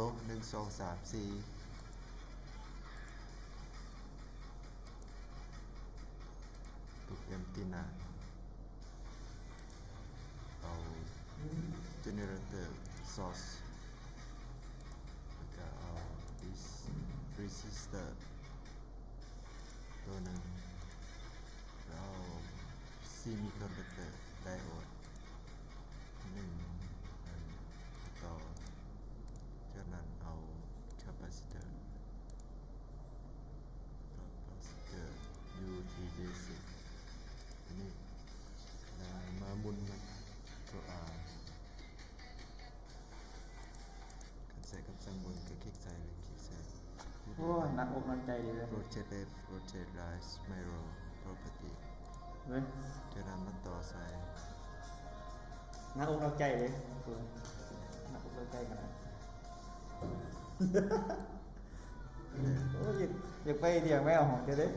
โล1 2 3 4ตุก empty นะเอา generator source แล้วก็เอา this resistor ตัวหนึ่งแล้ว semiconductor diode 1 อันต่อจากนั้นเอา capacitor UT basic อันนี้มาหมุนมันตัว R การใส่คำสั่งหมุนก็คลิกใส่หรือคลิกใส่ โอ้ยหนักอกหนักใจดีเลย rotate left rotate right mirror property เว้ย จากนั้นมันต่อสาย หนักอกหนักใจเลยคุณหนักอกหนักใจขนาดโอ้ยอยากไปเถียงแม่ของเจ้าเด้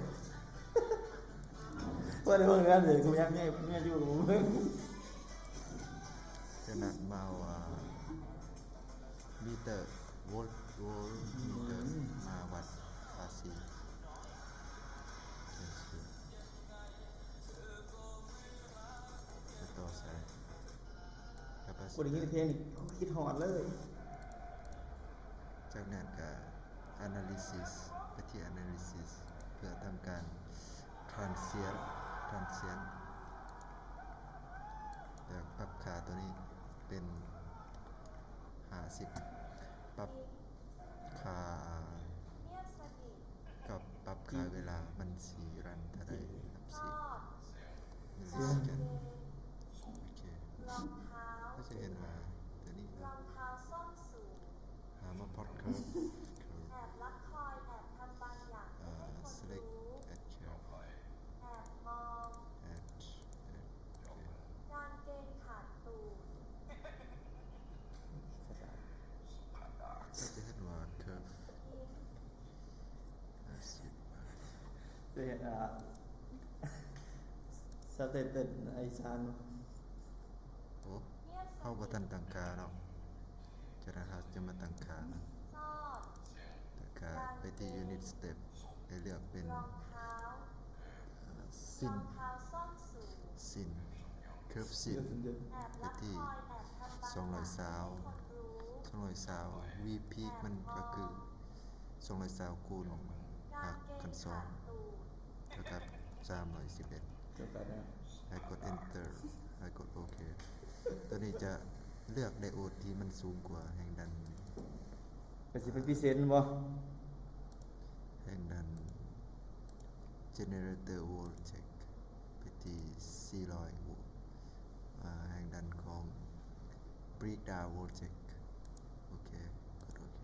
ว่าได้เพิ่งกันเลยกูยังเนี่ยอยู่เพิ่ง จากนั้นมาว่ามิเตอร์โวลต์มิเตอร์มาวัดภาษีต่อสาย กูได้ยินเพลงนี่กูคิดหอดเลย จากนั้นก็ analysis ไปที่ analysis เพื่อทำการ transient แล้วปรับค่าตัวนี้เป็น50ปรับค่ากับปรับค่าเวลามันสีรันเท่าไรครับมิลลิสแกนโอเคก็จะเห็นว่าตัวนี้นะมาพอดเคิร์ฟ select add curve add การเกณฑ์ขาดตูน ก็จะเห็นว่า curve 50 จะเห็นสเตตเต็ดไอซาน โอ้เข้าบ่ทันตั้งค่าเนาะจากนั้นเราจะมาตั้งค่านะ ซอด ตั้งค่าไปที่ unit step ให้เลือกเป็น รองเท้าร sin องเท้าส้นสูง sin curve sin แอบ ไป ลัก ที่ คอยแอบทำบางอย่างให้คนรู้ 220 v peak มันก็คือ220คูณ การ หัก เก กั ณ น ฑ์ สอ ขาง ดตูน เท่ากับ311 จบแล้ว ให้กด enter ให้กดโอเคตัวนี้จะเลือกไดโอดที่มันสูงกว่าแห่งดัน ก็สิเป็นพิเศษบ่ แห่งดัน generator voltage ไปที่400 โวลต์แห่งดันของ breakdown voltage โอเคกดโอเค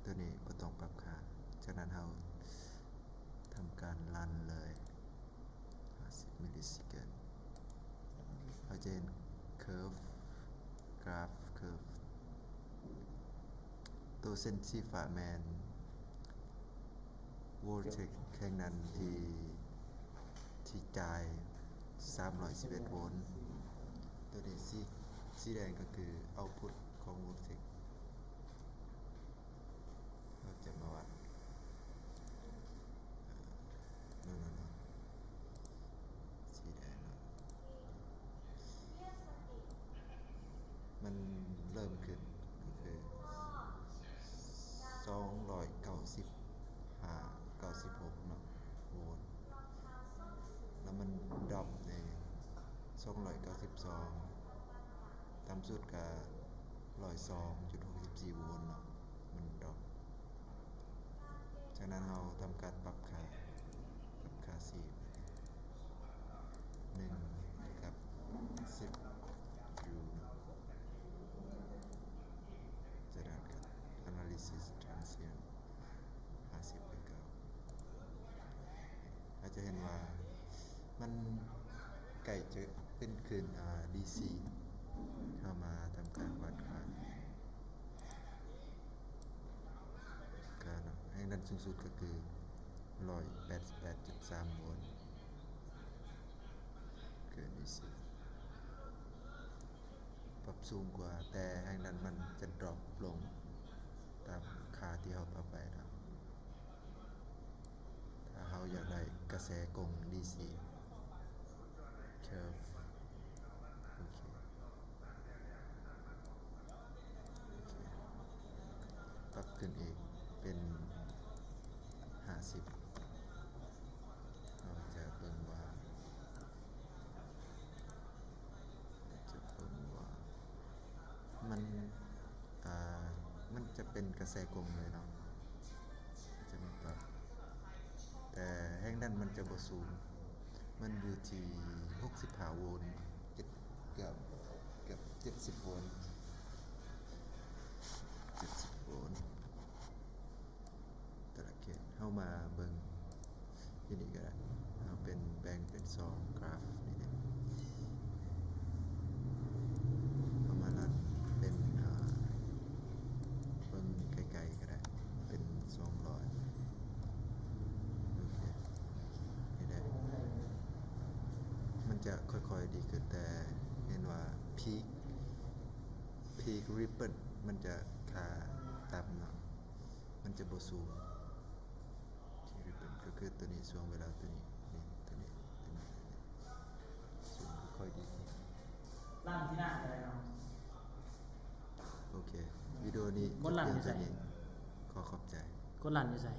ตัวนี้บ่ต้องปรับค่าจากนั้นเราทำการรันเลย50 มิลลิเซคันด์เราจะเห็น curve กราฟ curve ตัวเส้นสีฟ้าแมน voltage แห่งนั้นที่จ่าย311 โวลต์ตัวนี้สีแดงก็คือ output ของ voltage เราจะมาวัดนั่นสีแดงเนาะ เรียกสติ มันเริ่มขึ้นก็คือ295 96เนาะโวลต์ รองเท้าส้นสูง แล้วมันดรอปใน292ต่ำสุดก็102.64 โวลต์เนาะมันดรอปจากนั้นเราทำการปรับค่าสี1กับ10 อยู่เนาะจากนั้นก็ analysis transient 50ไปเก้าอาจจะเห็นว่ามันไก่จะเป็นคืนDC เข้ามาทำการวัดค่าเนาะให้ดันสูงสุดก็คือ188.3 โวลต์เกิน DC ปรับสูงกว่าแต่แห่งนั้นมันจะดรอปลง ง DC curve โอเคปรับขึ้นอีกเป็น 50เราจะเบิ่งว่ามันอ่ามันจะเป็นกระแสกลมเลยเนาะจะมีปรับแต่แห้งดันมันจะบ่สูงมันอยู่ที่65โวลต์เกือบ70โวลต์70โวลต์แต่ละเขตเข้ามาเบิ่งที่นี่ก็ได้เอาเป็นแบ่งเป็น2กราฟนี่นะเอามาลัดเป็นเบิ่งไกลๆก็ได้เป็น200โอเคนี่ได้มันจะค่อยๆดีขึ้นแต่เห็นว่าpeak ripple มันจะค่าต่ำเนาะมันจะบ่สูงที่ ripple ก็คือตัวนี้ช่วงเวลาตัวนี้นี่ตัวนี้สูงค่อยๆดีขึ้น ลั่นที่หน้าอะไรเนาะ โอเควิดีโอนี้ บนหลัง จบ อยู่ เพียง ไส เท่านี้ขอขอบใจ กดลั่นอยู่ใส่